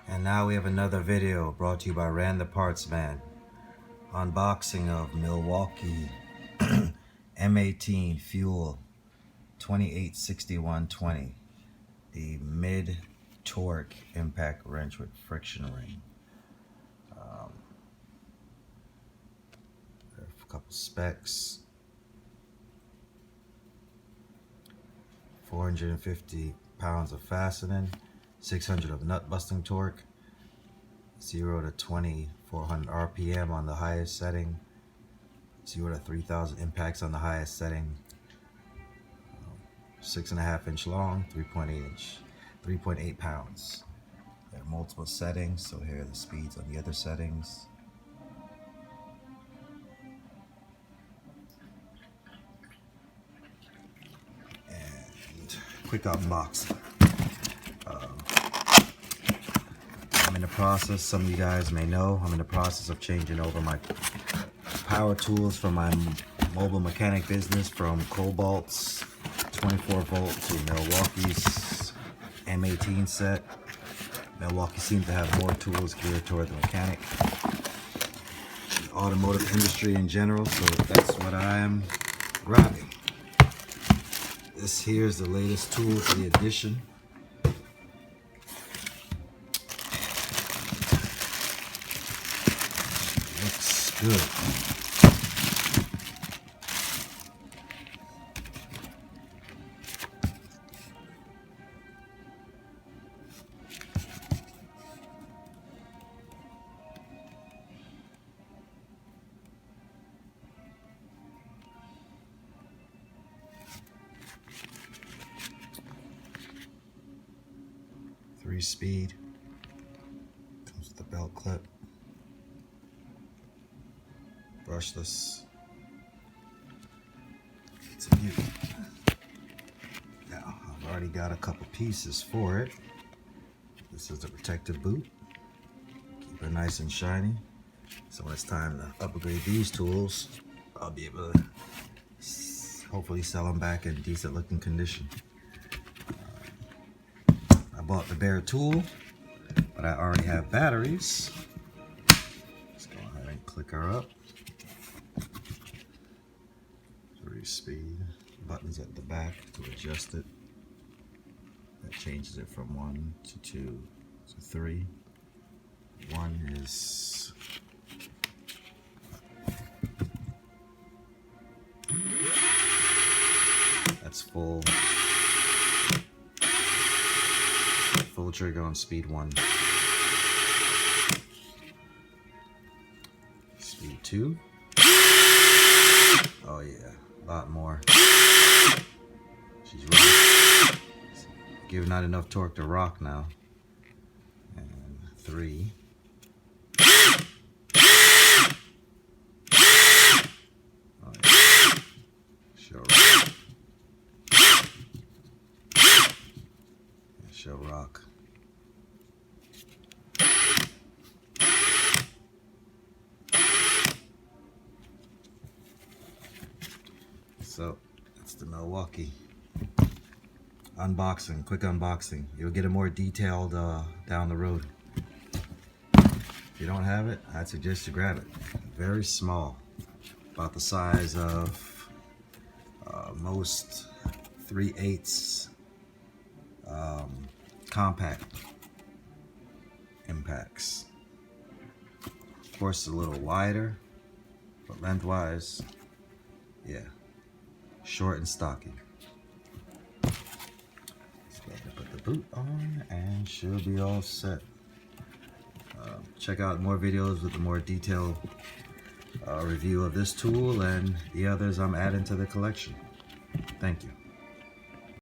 And now we have another video brought to you by Rand the Parts Man. Unboxing of Milwaukee M18 Fuel 286120. The mid-torque impact wrench with friction ring. A couple specs. 450 pounds of fastening, 600 of nut busting torque, 0 to 20, 400 RPM on the highest setting, 0 to 3000 impacts on the highest setting, 6.5 inch long, 3.8 pounds. There are multiple settings, so here are the speeds on the other settings. And quick unboxing. I'm in the process, some of you guys may know, I'm in the process of changing over my power tools from my mobile mechanic business from Cobalt's 24 volt to Milwaukee's M18 set. Milwaukee seems to have more tools geared toward the mechanic, the automotive industry in general, so that's what I am grabbing. This here is the latest tool for the addition. Looks good. Three-speed, comes with the belt clip, brushless. It's a beauty. Now, I've already got a couple pieces for it. This is the protective boot, keep it nice and shiny. So when it's time to upgrade these tools, I'll be able to hopefully sell them back in decent looking condition. I bought the bare tool, but I already have batteries. Let's go ahead and click her up. 3-speed, buttons at the back to adjust it. That changes it from 1 to 2 to 3. 1 is that's full trigger on speed 1. Speed 2. Oh yeah, a lot more. She's rocking. Giving not enough torque to rock now. And 3. Oh yeah. Show rock. Show rock. So that's the Milwaukee unboxing, quick unboxing. You'll get it more detailed down the road. If you don't have it, I'd suggest you grab it. Very small, about the size of most 3/8 compact impacts. Of course, it's a little wider, but lengthwise, yeah. Short and stocky. Let's go ahead and put the boot on and she'll be all set. Check out more videos with a more detailed review of this tool and the others I'm adding to the collection. Thank you.